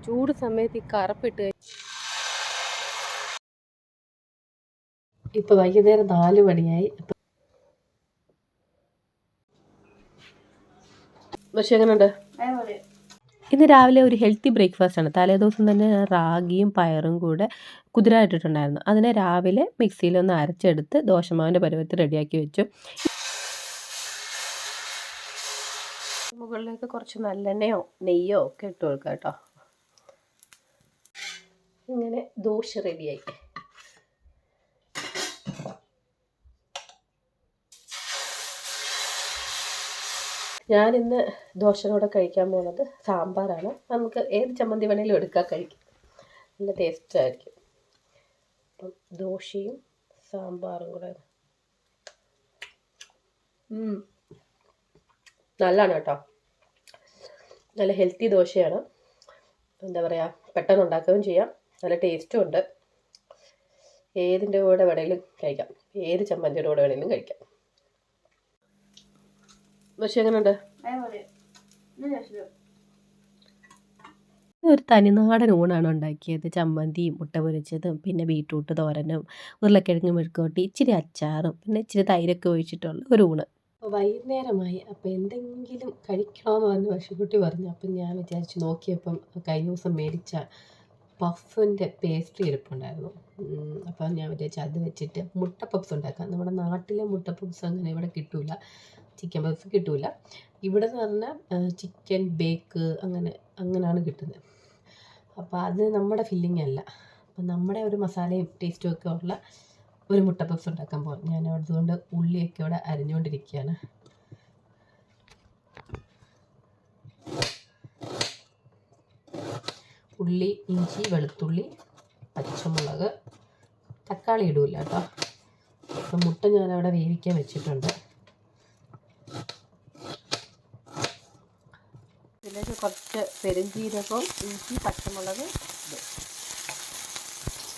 ചൂട് സമയത്ത് ഈ കറുപ്പിട്ട് ഇപ്പം വൈകുന്നേരം 4 മണിയായി. പക്ഷെ എങ്ങനെയുണ്ട്? ഇന്ന് രാവിലെ ഒരു ഹെൽത്തി ബ്രേക്ക്ഫാസ്റ്റാണ്. തലേദിവസം തന്നെ റാഗിയും പയറും കൂടെ കുതിരായിട്ടിട്ടുണ്ടായിരുന്നു. അതിനെ രാവിലെ മിക്സിയിലൊന്ന് അരച്ചെടുത്ത് ദോശമാവിൻ്റെ പരുവത്തിൽ റെഡിയാക്കി വെച്ചു. മുകളിലേക്ക് കുറച്ച് നല്ലെണ്ണയോ നെയ്യോ ഒക്കെ ഇട്ട് കൊടുക്കുക കേട്ടോ. ഇങ്ങനെ ദോശ റെഡിയായി. ഞാനിന്ന് ദോശയോടെ കഴിക്കാൻ പോകുന്നത് സാമ്പാറാണ്. നമുക്ക് ഏത് ചമ്മന്തി വേണേലും എടുക്കാൻ കഴിക്കും, നല്ല ടേസ്റ്റ് ആയിരിക്കും. അപ്പം ദോശയും സാമ്പാറും കൂടെ നല്ലതാണ് കേട്ടോ. നല്ല ഹെൽത്തി ദോശയാണ്. എന്താ പറയുക, പെട്ടെന്ന് ഉണ്ടാക്കുകയും ചെയ്യാം, നല്ല ടേസ്റ്റും ഉണ്ട്. ഏതിൻ്റെ കൂടെ വേണേലും കഴിക്കാം, ഏത് ചമ്മന്തിയുടെ കൂടെ വേണേലും കഴിക്കാം. പക്ഷെ എങ്ങനെയുണ്ട്? ഒരു തനിനാടൻ ഊണാണ് ഉണ്ടാക്കിയത്. ചമ്മന്തിയും മുട്ട പൊരിച്ചതും പിന്നെ ബീട്രൂട്ട് തോരനും ഉരുളക്കിഴങ്ങ് മെഴുക്കുവരട്ടി ഇച്ചിരി അച്ചാറും പിന്നെ ഇച്ചിരി തൈരൊക്കെ ഒഴിച്ചിട്ടുള്ള ഒരു ഊണ്. വൈകുന്നേരമായി. അപ്പോൾ എന്തെങ്കിലും കഴിക്കണമെന്ന് പറഞ്ഞ് പശുക്കുട്ടി പറഞ്ഞു. അപ്പം ഞാൻ വിചാരിച്ചു, നോക്കിയപ്പം കഴിഞ്ഞ ദിവസം മേടിച്ച പഫിൻ്റെ പേസ്ട്രി ഇരിപ്പുണ്ടായിരുന്നു. അപ്പം ഞാൻ വിചാരിച്ചു അത് വെച്ചിട്ട് മുട്ട പപ്സ് ഉണ്ടാക്കാം. നമ്മുടെ നാട്ടിലെ മുട്ട പപ്സ് അങ്ങനെ ഇവിടെ കിട്ടൂല, ചിക്കൻ പപ്സ് കിട്ടൂല. ഇവിടെ എന്ന് പറഞ്ഞാൽ ചിക്കൻ ബേക്ക് അങ്ങനെയാണ് കിട്ടുന്നത്. അപ്പോൾ അത് നമ്മുടെ ഫില്ലിംഗ് അല്ല. അപ്പം നമ്മുടെ ഒരു മസാലയും ടേസ്റ്റും ഒക്കെ ഉള്ള ഒരു മുട്ട പപ്സ് ഉണ്ടാക്കാൻ പോകും. ഞാൻ അതുകൊണ്ട് ഉള്ളിയൊക്കെ ഇവിടെ അരിഞ്ഞുകൊണ്ടിരിക്കുകയാണ്. ഉള്ളി, ഇഞ്ചി, വെളുത്തുള്ളി, പച്ചമുളക്, തക്കാളി ഇടില്ല കേട്ടോ. അപ്പം മുട്ട ഞാനവിടെ വേവിക്കാൻ വെച്ചിട്ടുണ്ട്. ഇതിലേക്ക് കുറച്ച് പെരുംജീരകവും ഇഞ്ചി, പച്ചമുളക്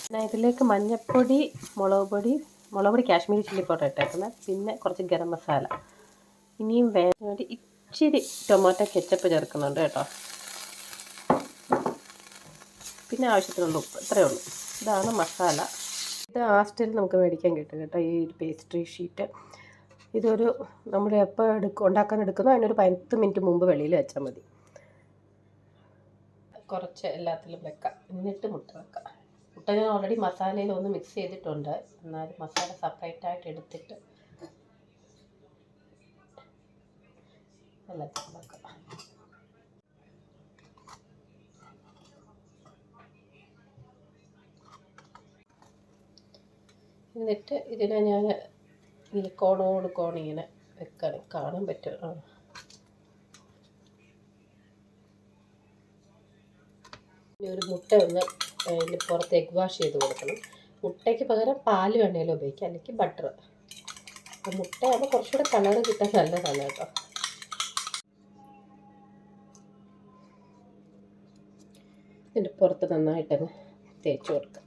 പിന്നെ ഇതിലേക്ക് മഞ്ഞൾപ്പൊടി, മുളക് പൊടി കാശ്മീരി ചില്ലി പൗഡർ ഇട്ടേക്കുന്നത്, പിന്നെ കുറച്ച് ഗരം മസാല. ഇനിയും വേണ്ടി ഇച്ചിരി ടൊമാറ്റോ കെച്ചപ്പ് ചേർക്കുന്നുണ്ട് കേട്ടോ. പിന്നെ ആവശ്യത്തിനുള്ള ഉപ്പ്, ഇത്രയേ ഉള്ളൂ. ഇതാണ് മസാല. ഇത് ആസ്റ്റയിൽ നമുക്ക് മേടിക്കാൻ കിട്ടും കേട്ടോ, ഈ ഒരു പേസ്ട്രി ഷീറ്റ്. ഇതൊരു നമ്മൾ എപ്പോൾ ഉണ്ടാക്കാൻ എടുക്കുന്നോ അതിനൊരു 10 മിനിറ്റ് മുമ്പ് വെളിയിൽ വെച്ചാൽ മതി. കുറച്ച് എല്ലാത്തിലും വെക്കാം, എന്നിട്ട് മുട്ട വെക്കാം. മുട്ട ഞാൻ ഓൾറെഡി മസാലയിൽ ഒന്ന് മിക്സ് ചെയ്തിട്ടുണ്ട്, എന്നാലും മസാല സെപ്പറേറ്റായിട്ട് എടുത്തിട്ട് എല്ലാത്തിലും വെക്കാം. എന്നിട്ട് ഇതിനെ ഞാൻ ഈ കോണോട് കോണിങ്ങനെ വെക്കണം, കാണാൻ പറ്റും. ഇനി ഒരു മുട്ട ഒന്ന് ഇതിന് പുറത്ത് എഗ് വാഷ് ചെയ്ത് കൊടുക്കണം. മുട്ടയ്ക്ക് പകരം പാല് വേണേലും ഉപയോഗിക്കാം, അല്ലെങ്കിൽ ബട്ടർ. അപ്പം മുട്ടയാകുമ്പോൾ കുറച്ചുകൂടെ കളറ് കിട്ടാൻ നല്ലതാണ് കേട്ടോ. ഇതിൻ്റെ പുറത്ത് നന്നായിട്ടങ്ങ് തേച്ച് കൊടുക്കാം.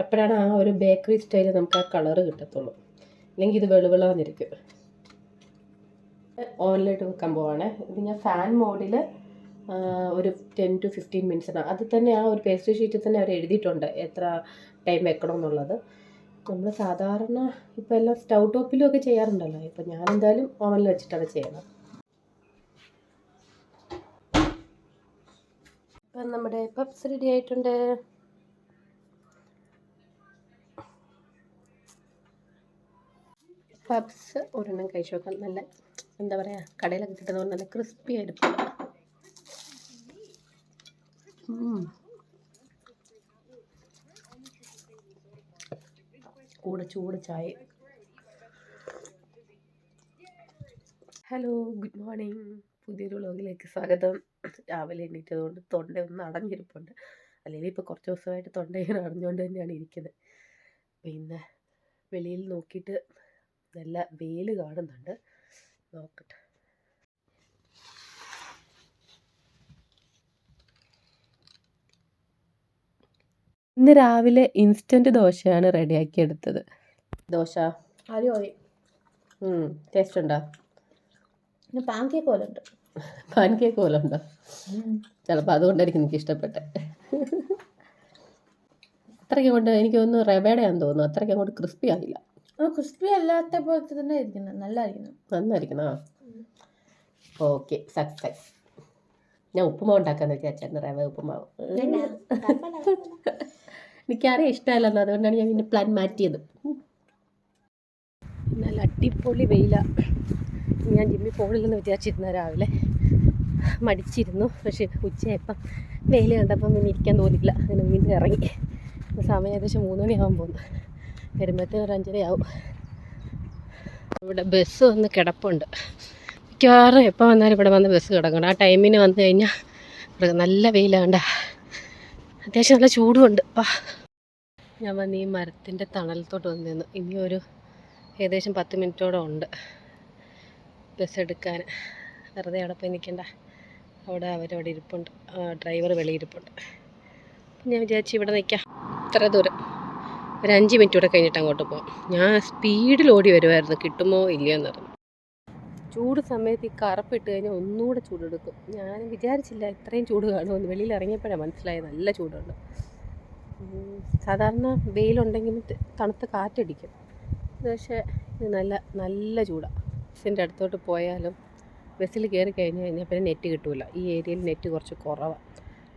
അപ്പോഴാണ് ആ ഒരു ബേക്കറി സ്റ്റൈലിൽ നമുക്ക് ആ കളറ് കിട്ടത്തുള്ളൂ, അല്ലെങ്കിൽ ഇത് വെളുവിളാന്നിരിക്കും. ഓവനിലിട്ട് വെക്കാൻ പോവാണ്. ഇത് ഞാൻ ഫാൻ മോഡിൽ ഒരു 10 to 15 മിനിറ്റ്സാണ്. അത് തന്നെ ആ ഒരു പേസ്ട്രി ഷീറ്റിൽ തന്നെ അവർ എഴുതിയിട്ടുണ്ട് എത്ര ടൈം വെക്കണം എന്നുള്ളത്. നമ്മൾ സാധാരണ ഇപ്പോൾ എല്ലാം സ്റ്റൗ ടോപ്പിലും ഒക്കെ ചെയ്യാറുണ്ടല്ലോ, ഇപ്പം ഞാൻ എന്തായാലും ഓവനിൽ വെച്ചിട്ടാണ് ചെയ്യണം. ഇപ്പം നമ്മുടെ പപ്സ് റെഡി ആയിട്ടുണ്ട്. പപ്സ് ഒരെണ്ണം കഴിച്ചു നോക്കാം. നല്ല എന്താ പറയുക, കടയിലൊക്കെ കിട്ടുന്ന പോലെ നല്ല ക്രിസ്പി ആയിരിക്കും. കൂടെ ചൂട് ചായ. Hello, good morning. പുതിയൊരു വ്ലോഗിലേക്ക് സ്വാഗതം. രാവിലെ എണീറ്റതുകൊണ്ട് തൊണ്ട ഒന്ന് അടഞ്ഞിരിപ്പുണ്ട്, അല്ലെങ്കിൽ ഇപ്പോൾ കുറച്ച് ദിവസമായിട്ട് തൊണ്ട ഇങ്ങനെ അടഞ്ഞുകൊണ്ട് തന്നെയാണ് ഇരിക്കുന്നത്. പിന്നെ വെളിയിൽ നോക്കിയിട്ട് നല്ല വെയിൽ കാണുന്നുണ്ട്, നോക്കട്ടെ. ഇന്ന് രാവിലെ ഇൻസ്റ്റൻറ്റ് ദോശയാണ് റെഡിയാക്കി എടുത്തത്. ദോശ ടേസ്റ്റ് ഉണ്ടോ? പിന്നെ പാൻ കേക്ക് പോലെ ഉണ്ട്. പാൻ കേക്ക് പോലെ ഉണ്ടോ? ചിലപ്പോൾ അതുകൊണ്ടായിരിക്കും എനിക്ക് ഇഷ്ടപ്പെട്ടെ. അത്രയ്ക്ക് കൊണ്ട് എനിക്ക് തോന്നുന്നു റവയുടെയാണെന്ന് തോന്നുന്നു, അത്രയ്ക്ക് അങ്ങോട്ട് ക്രിസ്പി ആയില്ല. ക്രിസ്പി അല്ലാത്ത പോലത്തെ തന്നെ ഇരിക്കുന്നത്, നല്ലതായിരിക്കണം. നന്നായിരിക്കണോ? Okay, success. ഞാൻ ഉപ്പുമാവ് ഉണ്ടാക്കാന്ന് വിചാരിച്ചായിരുന്നു, റവ ഉപ്പുമാവ്. എനിക്കറിയാം ഇഷ്ടമല്ലെന്ന്, അതുകൊണ്ടാണ് ഞാൻ പിന്നെ പ്ലാൻ മാറ്റിയത്. നല്ല അടിപൊളി വെയില. ഞാൻ ജിമ്മിൽ പോകണില്ലെന്ന് വിചാരിച്ചിരുന്ന രാവിലെ, മടിച്ചിരുന്നു. പക്ഷേ ഉച്ചയായപ്പം വെയിൽ കണ്ടപ്പം പിന്നെ ഇരിക്കാൻ തോന്നിയില്ല, അങ്ങനെ വീണ്ടും ഇറങ്ങി. സമയം ഏകദേശം 3 മണിയാവാൻ പോകുന്നു. വരുമ്പോഴത്തേനും ഒരു 5:30 ആവും. ഇവിടെ ബസ് വന്ന് കിടപ്പുണ്ട്. മിക്കവാറും എപ്പോൾ വന്നാലും ഇവിടെ വന്ന് ബസ് കിടക്കണം. ആ ടൈമിന് വന്നു കഴിഞ്ഞാൽ ഇവിടെ നല്ല വെയിലാണ്ട, അത്യാവശ്യം നല്ല ചൂടുമുണ്ട്. ഞാൻ വന്ന് ഈ മരത്തിൻ്റെ തണലത്തോട്ട് വന്ന് നിന്ന്. ഇനിയൊരു ഏകദേശം 10 മിനിറ്റോടെ ഉണ്ട് ബസ് എടുക്കാൻ. വെറുതെ അവിടെ പോയി നിൽക്കണ്ട, അവിടെ അവരവിടെ ഇരിപ്പുണ്ട്, ഡ്രൈവർ വെളിയിരിപ്പുണ്ട്. ഞാൻ വിചാരിച്ചു ഇവിടെ നിൽക്കാം. ഇത്ര ദൂരം ഒരു 5 മിനിറ്റ് കൂടെ കഴിഞ്ഞിട്ട് അങ്ങോട്ട് പോകാം. ഞാൻ സ്പീഡിൽ ഓടി വരുമായിരുന്നു, കിട്ടുമോ ഇല്ലയോ എന്നറിഞ്ഞു. ചൂട് സമയത്ത് ഈ കറുപ്പിട്ട് കഴിഞ്ഞാൽ ഒന്നുകൂടെ ചൂടെടുക്കും. ഞാൻ വിചാരിച്ചില്ല ഇത്രയും ചൂട് കാണുമെന്ന്. വെളിയിൽ ഇറങ്ങിയപ്പോഴാണ് മനസ്സിലായത് നല്ല ചൂടുണ്ട്. സാധാരണ വെയിലുണ്ടെങ്കിൽ തണുത്ത കാറ്റടിക്കും, പക്ഷേ ഇത് നല്ല നല്ല ചൂടാണ്. ബസ്സിൻ്റെ അടുത്തോട്ട് പോയാലും ബസ്സിൽ കയറി കഴിഞ്ഞ് കഴിഞ്ഞാൽ പിന്നെ നെറ്റ് കിട്ടില്ല. ഈ ഏരിയയിൽ നെറ്റ് കുറച്ച് കുറവാണ്.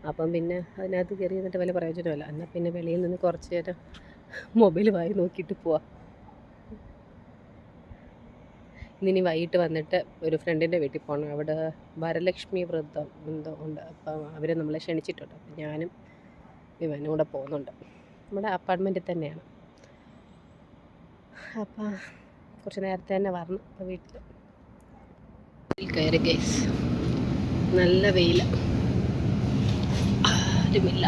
അപ്പം പിന്നെ അതിനകത്ത് കയറി നിന്നിട്ട് വലിയ പ്രയോജനമല്ല. എന്നാൽ പിന്നെ വെളിയിൽ നിന്ന് കുറച്ച് നേരം മൊബൈൽ വായി നോക്കിയിട്ട് പോവാം. ഇന്നിനി വൈകിട്ട് വന്നിട്ട് ഒരു ഫ്രണ്ടിൻ്റെ വീട്ടിൽ പോകണം. അവിടെ വരലക്ഷ്മി വ്രതം എന്തോ ഉണ്ട്, അപ്പം അവർ നമ്മളെ ക്ഷണിച്ചിട്ടുണ്ട്. അപ്പം ഞാനും ഇവനും കൂടെ പോകുന്നുണ്ട്. നമ്മുടെ അപ്പാർട്ട്മെൻറ്റിൽ തന്നെയാണ്. അപ്പം കുറച്ച് നേരത്തെ തന്നെ വരണം. അപ്പോൾ വീട്ടിൽ കയറി ഗൈസ്, നല്ല വെയില, ആരുമില്ല.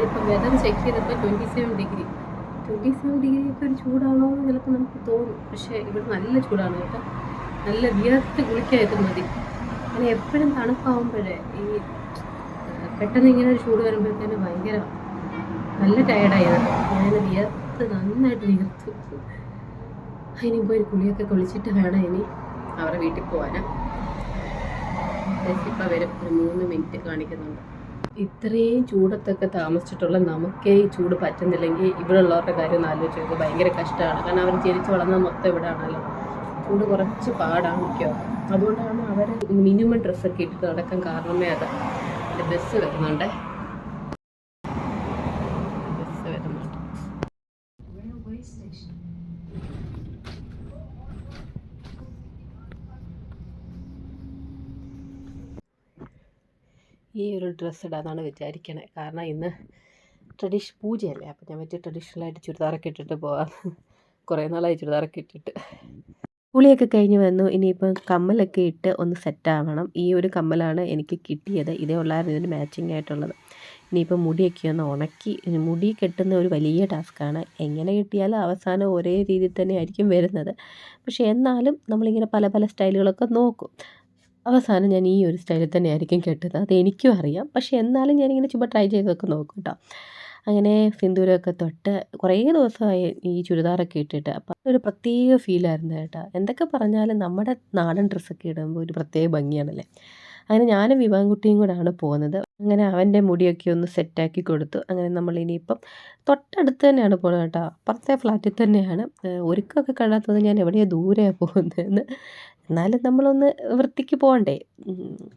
ഇപ്പം വെതർ ചെക്ക് ചെയ്തപ്പോൾ 27 ഡിഗ്രി. 27 ഡിഗ്രിയൊക്കെ ഒരു ചൂടാണോ എന്ന് ചിലപ്പോൾ നമുക്ക് തോന്നും. പക്ഷേ ഇവിടെ നല്ല ചൂടാണ് കേട്ടോ. നല്ല വിയർത്ത് കുളിക്കായിട്ട് മതി. അങ്ങനെ എപ്പോഴും തണുപ്പാവുമ്പോഴേ ഈ പെട്ടെന്ന് ഇങ്ങനെ ഒരു ചൂട് വരുമ്പോഴത്തേന് ഭയങ്കര നല്ല ടയർഡായത്. ഞാൻ വിയർത്ത് നന്നായിട്ട് വിയർത്തു. അതിനിപ്പോൾ ഒരു കുളിയൊക്കെ കുളിച്ചിട്ട് വേണം ഇനി അവരുടെ വീട്ടിൽ പോകാനാ. ഇപ്പം വരും, ഒരു 3 മിനിറ്റ് കാണിക്കുന്നുണ്ട്. ഇത്രയും ചൂടത്തൊക്കെ താമസിച്ചിട്ടുള്ള നമുക്കേ ഈ ചൂട് പറ്റുന്നില്ലെങ്കിൽ ഇവിടെ ഉള്ളവരുടെ കാര്യം ഒന്ന് ആലോചിച്ച് നോക്കുക. ഭയങ്കര കഷ്ടമാണ്. കാരണം അവർ ജനിച്ച് വളർന്നത് മൊത്തം ഇവിടെ ആണല്ലോ. ചൂട് കുറച്ച് പാടാണ് മിക്കവാറും. അതുകൊണ്ടാണ് അവർ മിനിമം ഡ്രസ്സൊക്കെ ഇട്ടിട്ട് നടക്കാൻ കാരണമേ അത്. ബസ് വരുന്നുണ്ട്, ബസ് വരുന്നുണ്ട്. ഈ ഒരു ഡ്രസ്സ് ഇടാന്നാണ് വിചാരിക്കണേ. കാരണം ഇന്ന് പൂജയല്ലേ. അപ്പം ഞാൻ പറ്റി ട്രഡീഷണലായിട്ട് ചുരിദാറൊക്കെ ഇട്ടിട്ട് പോകാം. കുറേ നാളായി ചുരിദാറൊക്കെ ഇട്ടിട്ട്. കുളിയൊക്കെ കഴിഞ്ഞ് വന്നു. ഇനിയിപ്പം കമ്മലൊക്കെ ഇട്ട് ഒന്ന് സെറ്റാവണം. ഈ ഒരു കമ്മലാണ് എനിക്ക് കിട്ടിയത്. ഇതേ ഉള്ളായിരുന്നു ഇതിന് മാച്ചിങ് ആയിട്ടുള്ളത്. ഇനിയിപ്പം മുടിയൊക്കെ ഒന്ന് ഉണക്കി, മുടി കെട്ടുന്ന ഒരു വലിയ ടാസ്ക്കാണ്. എങ്ങനെ കിട്ടിയാലും അവസാനം ഒരേ രീതിയിൽ തന്നെ ആയിരിക്കും വരുന്നത്. പക്ഷേ എന്നാലും നമ്മളിങ്ങനെ പല പല സ്റ്റൈലുകളൊക്കെ നോക്കും. അവസാനം ഞാൻ ഈ ഒരു സ്റ്റൈലിൽ തന്നെ ആയിരിക്കും കെട്ടുന്നത്. അതെനിക്കും അറിയാം. പക്ഷേ എന്നാലും ഞാനിങ്ങനെ ചുമ്മാ ട്രൈ ചെയ്തൊക്കെ നോക്കും കേട്ടോ. അങ്ങനെ സിന്ദൂരമൊക്കെ തൊട്ട് കുറേ ദിവസമായി ഈ ചുരിദാറൊക്കെ ഇട്ടിട്ട്. അപ്പം അതൊരു പ്രത്യേക ഫീലായിരുന്നു കേട്ടോ. എന്തൊക്കെ പറഞ്ഞാലും നമ്മുടെ നാടൻ ഡ്രസ്സൊക്കെ ഇടുമ്പോൾ ഒരു പ്രത്യേക ഭംഗിയാണല്ലേ. അങ്ങനെ ഞാനും വിവാൻകുട്ടിയും കൂടെയാണ് പോകുന്നത്. അങ്ങനെ അവൻ്റെ മുടിയൊക്കെ ഒന്ന് സെറ്റാക്കി കൊടുത്തു. അങ്ങനെ നമ്മളിനിയിപ്പം തൊട്ടടുത്ത് തന്നെയാണ് പോകുന്നത് കേട്ടോ. അപ്പുറത്തെ ഫ്ലാറ്റിൽ തന്നെയാണ്. ഒരുക്കമൊക്കെ കാണാത്തത് ഞാൻ എവിടെയാണ് ദൂരെയാണ് പോകുന്നതെന്ന്. എന്നാലും നമ്മളൊന്ന് വൃത്തിക്ക് പോകണ്ടേ.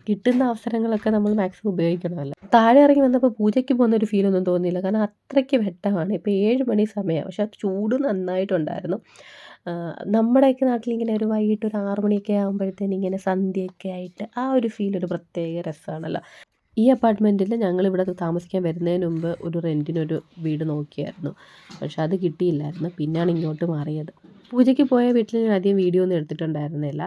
കിട്ടുന്ന അവസരങ്ങളൊക്കെ നമ്മൾ മാക്സിമം ഉപയോഗിക്കണമല്ലോ. താഴെ ഇറങ്ങി വന്നപ്പോൾ പൂജയ്ക്ക് പോകുന്നൊരു ഫീലൊന്നും തോന്നിയില്ല. കാരണം അത്രയ്ക്ക് വെട്ടമാണ്. ഇപ്പോൾ 7 മണി സമയമാണ്. പക്ഷേ ചൂട് നന്നായിട്ടുണ്ടായിരുന്നു. നമ്മുടെയൊക്കെ നാട്ടിലിങ്ങനെ ഒരു വൈകിട്ട് ഒരു 6 മണിയൊക്കെ ആകുമ്പോഴത്തേന് ഇങ്ങനെ സന്ധ്യയൊക്കെ ആയിട്ട് ആ ഒരു ഫീൽ ഒരു പ്രത്യേക രസമാണല്ലോ. ഈ അപ്പാർട്ട്മെൻറ്റിൽ ഞങ്ങളിവിടെ താമസിക്കാൻ വരുന്നതിന് മുമ്പ് ഒരു റെൻറ്റിനൊരു വീട് നോക്കിയായിരുന്നു. പക്ഷെ അത് കിട്ടിയില്ലായിരുന്നു. പിന്നെയാണ് ഇങ്ങോട്ട് മാറിയത്. പൂജയ്ക്ക് പോയ വീട്ടിൽ ഞാൻ അധികം വീഡിയോ ഒന്നും എടുത്തിട്ടുണ്ടായിരുന്നില്ല.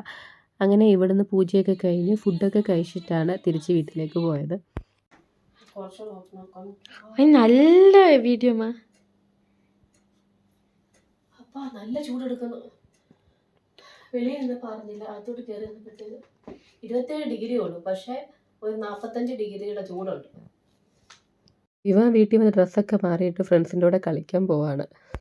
അങ്ങനെ ഇവിടുന്ന് പൂജയൊക്കെ കഴിഞ്ഞ് ഫുഡൊക്കെ കഴിച്ചിട്ടാണ് തിരിച്ച് വീട്ടിലേക്ക് പോയത്. നല്ല വീഡിയോ അപ്പാ നല്ല ചൂടെടുക്കുന്നു. വെളിയിൽ നിന്ന് പറഞ്ഞില്ല, അകത്തോട്ട് കയറി വന്നപ്പോഴത്തേക്ക് 27 ഡിഗ്രി ഉള്ളൂ, പക്ഷേ ഒരു 45 ഡിഗ്രിയുടെ ചൂടുണ്ട്. ഇവൻ വീട്ടിൽ വന്ന് ഡ്രസ്സൊക്കെ മാറിയിട്ട് ഫ്രണ്ട്സിൻ്റെ കൂടെ കളിക്കാൻ പോവാണ്.